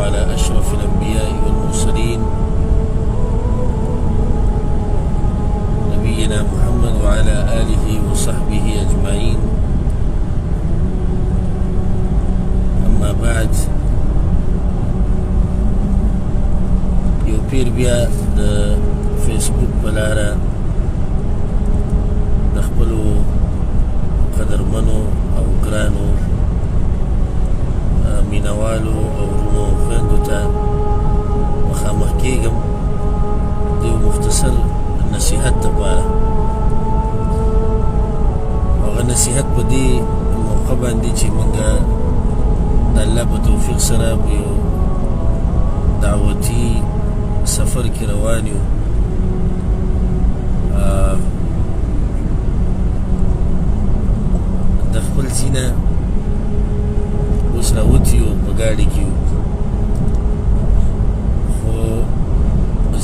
على أشرف الأنبياء والمرسلين نبينا محمد وعلى آله وصحبه أجمعين. أما بعد، یو پیر بیا د فیسبوک په لاره د خپلو قدرمنو او ګرانو مینوالو او ورونو خویندو ته مخامخ کېږم د یو مختصر نصیحت دپاره. هغه نصیحت په دې موقع باندې چې موږ د الله په توفیق سره په یو دعوتي سفر کې روان یو. د خپل ځای نه اوس راوتي یو په ګاډي کې یو، خو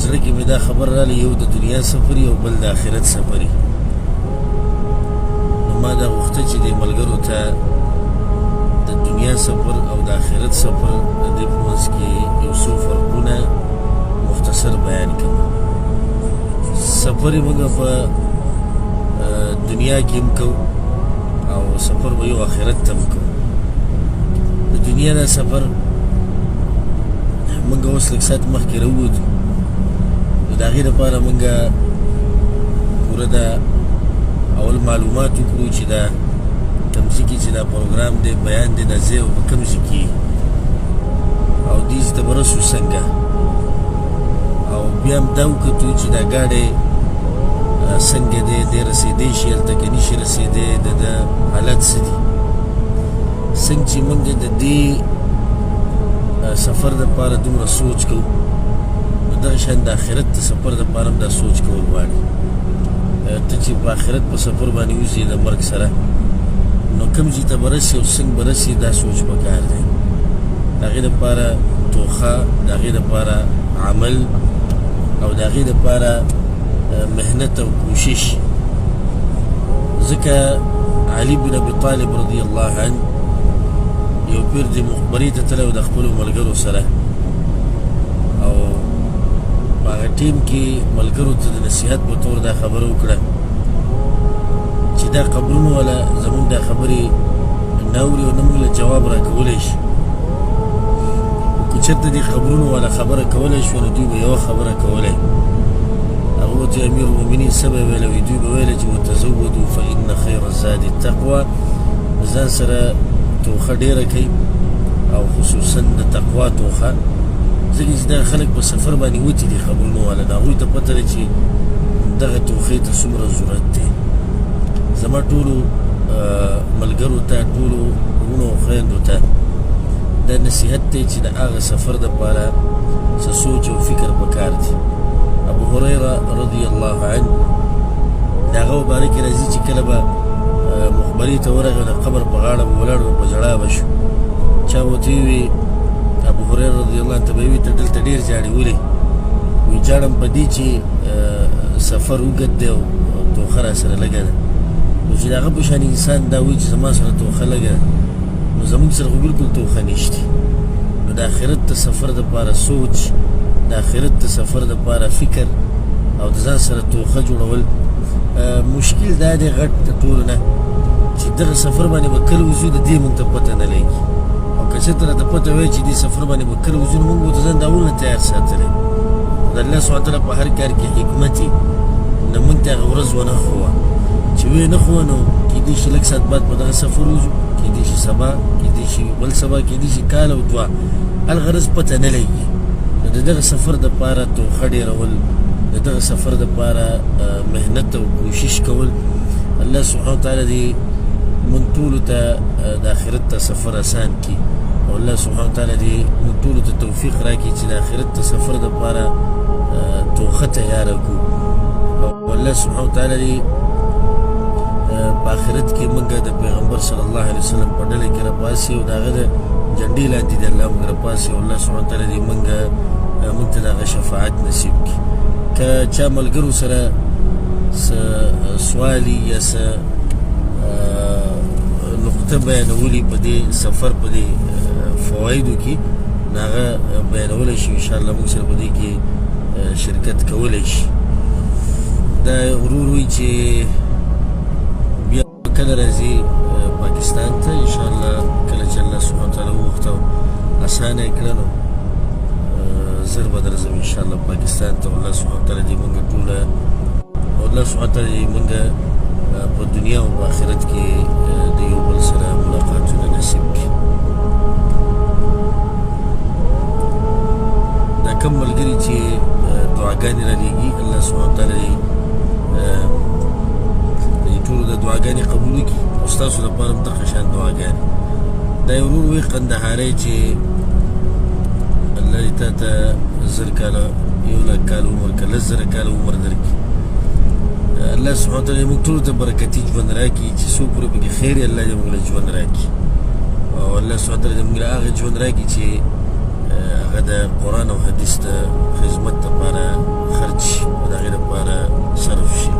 زړه کې مې دا خبر راغلی یو د دنیا سفر یو بل د آخرت سفر یي. نو ما دا غوښته چې دې ملګرو ته د دنیا سفر او د آخرت سفر د دې په منځ کې یو څو فرقونه مختصر بیان کړم. سفر یې موږ په دنیا کې هم کوو او سفر به یو آخرت ته هم کوو. د دنیا دا سفر موږ اوس لږ ساعت مخکې راووتو، نو د هغې دپاره موږ پوره دا اول معلومات وکړو چې دا کوم ځای کې چې دا پروګرام دی بیان دی دا ځای په کوم ځای کې او دې ځای ته به رسو څنګه، او بیا هم دا وکتو چې دا ګاډی څنګه دی، دی رسېدی شي هلته که نشي رسېدی، د ده حالت څه دي. څنګه چې موږ د دې سفر دپاره دومره سوچ کوو، نو دغه شان د آخرت د سفر دپاره هم دا سوچ کول غواړي. ته چې په آخرت په سفر باندې وځې د مرګ سره، نو کوم ځای ته به رسې او څنګه به رسې دا سوچ پکار دی. د هغې دپاره توخه، د هغې دپاره عمل او د هغې دپاره محنت او کوشش. ځکه علي بن ابي طالب رضی الله عنه یو پیر د مخبرۍ ته تللی و د خپلو ملګرو سره، او په هغه ټیم کې ملګرو ته د نصیحت په طور دا خبره وکړه چې دا قبرونو والا زمونږ دا خبرې نه اوري او نه موږ له جواب راکولی شي. که چېرته دې قبرونو والا خبره کولی شوه نو دوی به یوه خبره کولی. هغه ورته امیر المؤمنین څه به ویله وي؟ دوی به ویله چې وتزودو فإن خیر الزاد التقوى، ځان سره توخه ډېره کوي او خصوصا د تقوا توخه. ځکه چې دغه خلک په سفر باندې وتي دي خبرونه والا، د هغوی ته پته ده چې دغه توخې ته څومره ضرورت دی. زما ټولو ملګرو ته، ټولو وروڼو او خویندو ته دا نصیحت دی چې د هغه سفر دپاره څه سوچ او فکر پکار دی. ابو هریره رضی الله عنه د هغه مبارک راځي چې کله به مخبرۍ ته ورغی د قبر په غاړه به ولاړ و، په ژړا به شو. چا ورته ووي ابو هریره رضی الله عنه ته به یې وي ته دلته ډېر ژاړې ولې؟ وایي ژاړم په دې چې سفر اوږد دی او توخه را سره لږه ده. نو چې د هغه په شان انسان دا وایي چې زما سره توخه لږه ده، نو زموږ سره خو بلکل توخه نشته. نو د آخرت د سفر دپاره سوچ، د آخرت د سفر دپاره فکر او د ځان سره توخه جوړول. مشکل دا دی غټ د ټولو نه چې دغه سفر باندې به کله وځو د دې موږ ته پته نه لګي. او که چېرته راته پته وایي چې دې سفر باندې به کله وځو نو موږ به ورته ځان د اول نه تیار ساتلی. د الله سبحانه وتعالی په هر کار کې حکمت وي، نو موږ ته هغه ورځ ونه ښووه چې ویې نه ښووه نو کېدای شي لږ ساعت بعد په دغه سفر وځو، کېدای شي سبا، کېدای شي بل سبا، کېدای شي کال او دوه، الغرض پته نه لګي. نو د دغه سفر دپاره توخه ډېرول، د دغه سفر دپاره محنت او کوشش کول. الله سبحانه وتعالی دې موږ ټولو ته د آخرت ته سفر اسان کړي، او الله سبحانه وتعالی دې موږ ټولو ته توفیق راکړي چې د آخرت ته سفر دپاره توخه تیاره کړو. او الله سبحانه وتعالی دې په آخرت کې موږ د پیغمبر صلی الله علیه وسلم په ډله کې راپاسي او د هغه د جنډې لاندې د الله موږ راپاسي، او الله سبحانه وتعالی دې موږ ته د هغه شفاعت نصیب کړي. که چا ملګرو سره څه سوالي یا څه نقطه بیانولي په دې سفر په دې فوایدو کې، هغه بیانولی شي انشاءالله موږ سره په دې کې شرکت کولی شي. دا ورور وایي چې بیا کله راځي پاکستان ته انشاءالله کله چې الله سبحانه وتعالی ووخته او اسانه یې کړه نو زر به درځم انشاءالله پاکستان ته. الله سبحانه وتعالی دې موږ ټوله الله سبحانه وتعالی دې موږ په دنیا او په آخرت کې د یو بل سره ملاقاتونه نصیب کړي. دا کوم ملګري چې دعاګانې رالیږي الله سبحانه وتعالی دې ټولو د دعاګانې قبول کړي او ستاسو لپاره هم دغه شان دعاګانې. دا یو ورور وایي قندهاری چې الله دې تا ته 1000 کاله 1,00,000 کاله عمر کړه 10,000 کاله عمر درکړي. الله سبحانه وتعالی موږ ټولو ته برکتي ژوند راکړي چې څوک پرې پکې خیر الله دې موږ له ژوند راکړي او الله سبحانه وتعالی دې موږ له هغه ژوند راکړي چې هغه د قرآن او حدیث ته خدمت لپاره خرج شي او د هغې لپاره صرف شي.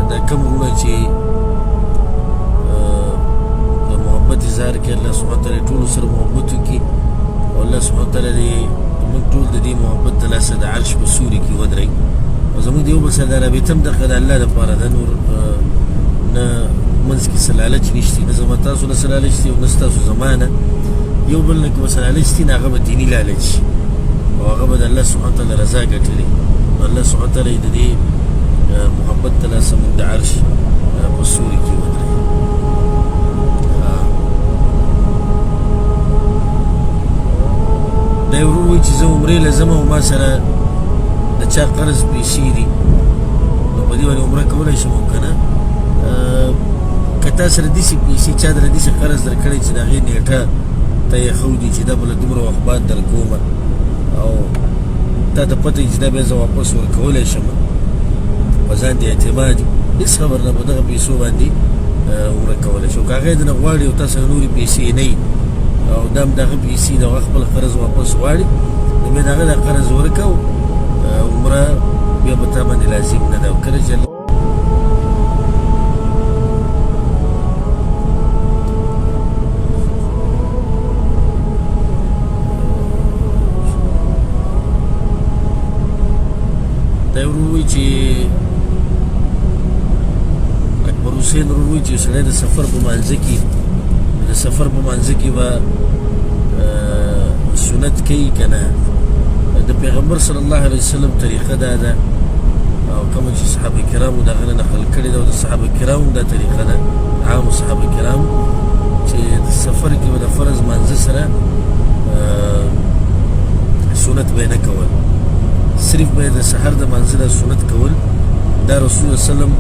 دا کوم وروڼه چې د محبت اظهار کوي الله سبحانه وتعالی ټولو سره محبت وکړي او الله سبحانه وتعالی دې موږ ټول د دې محبت د لاسه د عرش په سوري کې ودرئ او زموږ د یو بل سره د رابطه هم دغه د الله لپاره ده. نور نه منځ کې څه لالچ نشته، نه زما تاسو نه څه لالچ دي او نه ستاسو زما نه. یو بل نه که څه لالچ دي نو هغه به دیني لالچ او هغه به د الله سبحانه وتعالی رضا ګټلې. الله سبحانه وتعالی د دې محبت د لاسه موږ د عرش په سوري کې ودرئ. دا یو ورور وایي چې زه عمرې له ځم او ما سره د چا قرض پیسې دي نو په دې باندې عمره کولی شم او که نه که تا سره داسې پیسې چا در داسې قرض درکړی چې د هغې نیټه ته یې ښودي چې دا به له دومره وخت بعد درکومه او تا ته پته چې دا بیا زه واپس ورکولی شم په ځان دې اعتماد هېڅ خبر نه په دغه پیسو باندې عمره کولی شو. که هغه یې درنه غواړي او تا سره نورې پیسې نه وي او دا هم دغه پیسې د هغه خپل قرض واپس غواړي نو بیا د هغه دا قرض ورکه او عمره بیا به تا باندې لازم نه ده. او کله چې دا ورور وایي چې اکبر حسین ورور وایي چې سړی د سفر په مانځه کې د سفر په مانځه کې به سنت کوي که نه. د پیغمبر صلی الله علیه وسلم طریقه دا ده او کومه چې صحابه کرامو د هغه نه نقل کړې ده او د صحابه کرامو دا طریقه ده عامو صحابه کرامو چې د سفر کې به د فرض مانځه سره سنت به یې نه کول، صرف به یې د سحر د مانځه نه سنت کول. دا رسول الله وسلم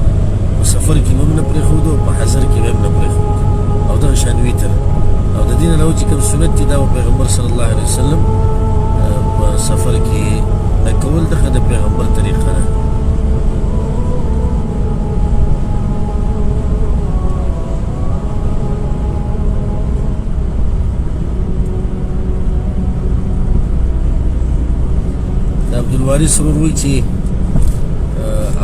په سفر کې به هم نه پرېښود او په حضر کې به هم نه پرېښود او دغه شان ویتر او د دې نه علاوه چې کوم سنت دي دا به پیغمبر صلی الله علیه وسلم په سفر کې نه کول. دغه د پیغمبر طریقه ده. د عبدالوارث ورور وایي چې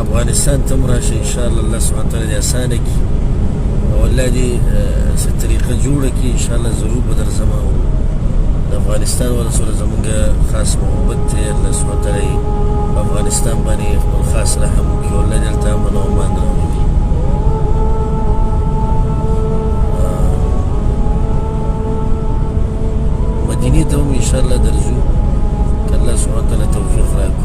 افغانستان ته هم راشئ انشاءالله الله سبحانه وتعالی دې اسانه کړي او الله دې څه طریقه جوړه کړي انشاءالله ضرور به درځم او د افغانستان والا سره زموږ خاص محبت دی. الله سبحانه وتعالی په افغانستان باندې خپل خاص رحم وکړي او الله دلته امن او امان راولي. مدینې ته هم انشاءالله درځو که الله سبحانه وتعالی توفیق راکړي.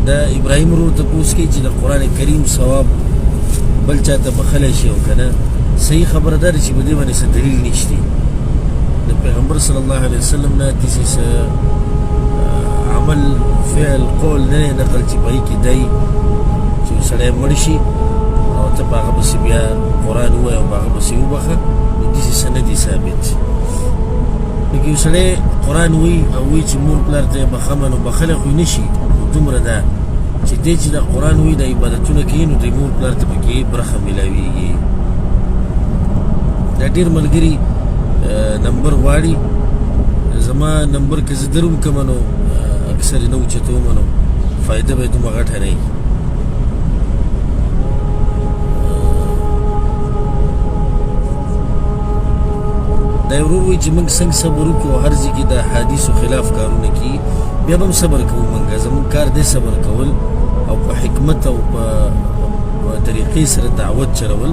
دا ابراهیم ورور تپوس کوي چې د قرآن کریم ثواب بل چا ته بخلی شي او که نه صحیح خبره ده چې په دې باندې څه دلیل نشته. د پیغمبر صلی الله علیه وسلم نه داسې څه عمل فعل قول نه نقل چې په هغې کې دی چې سړی مړ شي او ته په هغه پسې بیا قرآن ووایه او په هغه پسې وبخه نو داسې څه نه دي ثابت. لکه یو سړی قرآن وایي او وایي چې مور پلار ته یې بخمه نو بخلی خو یې نه شي دومره ده چې دی چې د قرآن وایي د عبادتونه کوي نو د مور پلار ته پکې برخه میلاویږي. دا ډېر ملګري نمبر غواړي زما نمبر که زه در وکړمه نو اکثر یې نه اوچتومه نو فایده به دومره غټه نه وي. دا یو ورور وایي چې موږ څنګه صبر وکړو هر ځای کې د احادیثو خلاف کارونه کیي بیا به هم صبر کوو. موږ زموږ کار دی صبر کول او په حکمت او په طریقې سره دعوت چلول.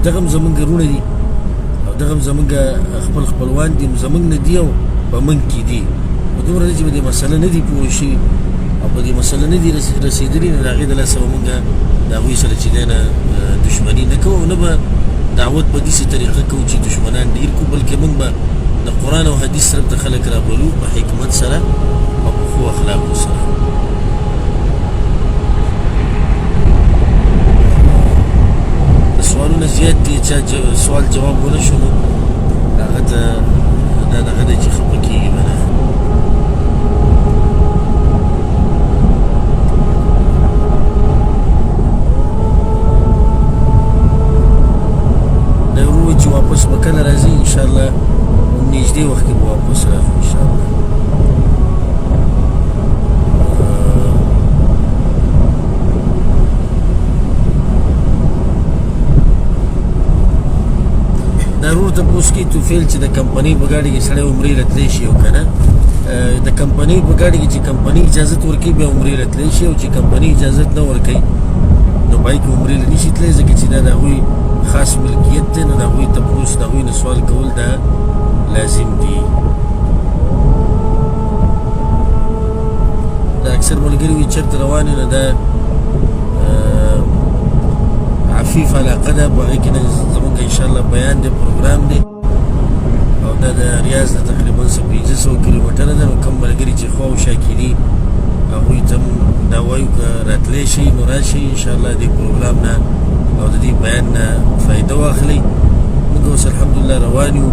دغه هم زموږ وروڼه دي او دغه هم زموږ خپل خپلوان دي، زموږ نه دي او په موږ کې دي. په دومره نه چې په دې مسله نه دي پوه شي او په دې مسله نه دي رسېدلي، نو د هغې د لاسه به موږ د هغوی سره چې دی نه دشمني نه کوو، نه به دعوت په داسې طریقه کوو چې دشمنان ډېر کړو، بلکې موږ به د قرآن او حدیث طرف ته خلک رابولو په حکمت سره او په ښو اخلاقو سره. سوالونه زیات دي، چا سوال جواب ونه شو نو هغه ته دا دغه دی چې خفه کېږي به نه. دا ورور وایي چې واپس به کله راځي، انشاءالله نږدې وخت کې به واپس راځو انشاءالله. ضرور تپوس کی توفیل چې د کمپنۍ په ګاډي کې سړی عمرې راتلی شي او که نه د کمپنۍ په ګاډي کې چې کمپنۍ اجازت ورکوي بیا عمرې راتلی شي، او چې کمپنۍ اجازت نه ورکوي نو پای کې عمرې له نشي تللی، ځکه چې دا د هغوی خاص ملکیت دی، نو د هغوی تپوس د هغوی نه سوال کول دا لازم دي. دا اکثر ملګري وي چېرته روان یو نو دا عفیف علاقه ده، په هغې کې نه زموږ انشاءالله بیان دی، پروګرام دی، او دا د ریاض د تقریبا 1500 کیلومتره ده. نو کوم ملګري چې خوا او شا کې دي هغوی ته هم دا وایو که راتلی شي نو راشي انشاءالله دې پروګرام نه او د دې بیان نه فایده واخلئ. موږ اوس الحمدلله روان یو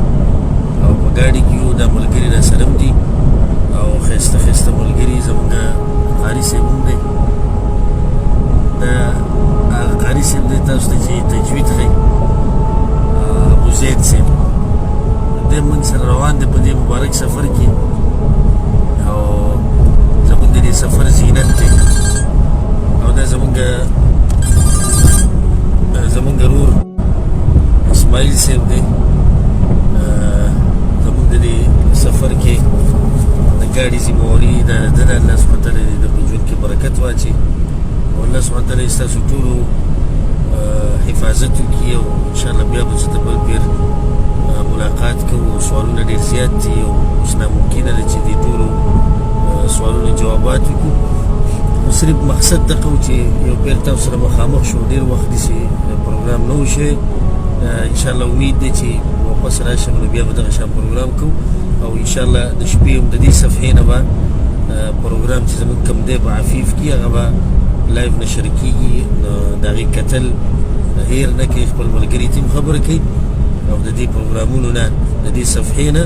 او په ګاډي کې یو، دا ملګري را سره هم دي او ښایسته ښایسته ملګري زموږ قاري صاحب هم دی. دا هغه قاري صاحب دی تاسو ته چې تجوید ښایي، ابو زید صاحب دی موږ سره روان دی په دې مبارک سفر کې، او زموږ د دې سفر زینت دی. او دا زموږ ورور اسماعیل صاحب دی، زموږ د دې سفر کې د ګاډي ذمهواري د ده ده. الله سبحانه تعالی دې د په ژوند کې برکت واچي او الله سبحانه تعالی ستاسو ټولو حفاظت وکړي، او انشاءالله بیا به زه ته بل پیر ملاقات کوو. سوالونه ډېر زیات دي او اوس ناممکنه ده چې دې ټولو سوالونو جوابات وکړو. نو صرف مقصد دغه و چې یو پیر تاسو سره مخامخ شو، ډېر وخت داسې پروګرام نه و شوی. انشاءالله امید دی چې واپس راشم نو بیا به دغه شان پروګرام کوو، او انشاءالله د شپې هم د دې صفحې نه به پروګرام چې زموږ کوم دی په عفیف کې هغه به لایف نشر کېږي. نو د هغې کتل هیر نه کوي، خپل ملګري ته هم خبره کوي او د دې پروګرامونو نه د دې صفحې نه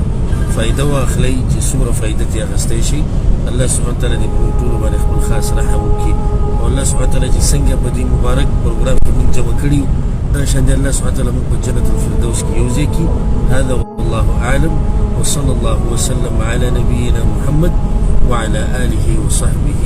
فایده واخلئ چې څومره فایده ترې اخیستی شي. الله سبحانه تعالی دې په موږ ټولو باندې خپل خاص رحم وکړي، او الله سبحانه تعالی چې څنګه په دې مبارک پروګرام کې موږ جمع کړي یو، دغه شان دې الله سبحانه تعالی موږ په جنت الفردوس کې یو ځای کړي. هذا والله اعلم وصلى الله وسلم على نبينا محمد وعلى آله وصحبه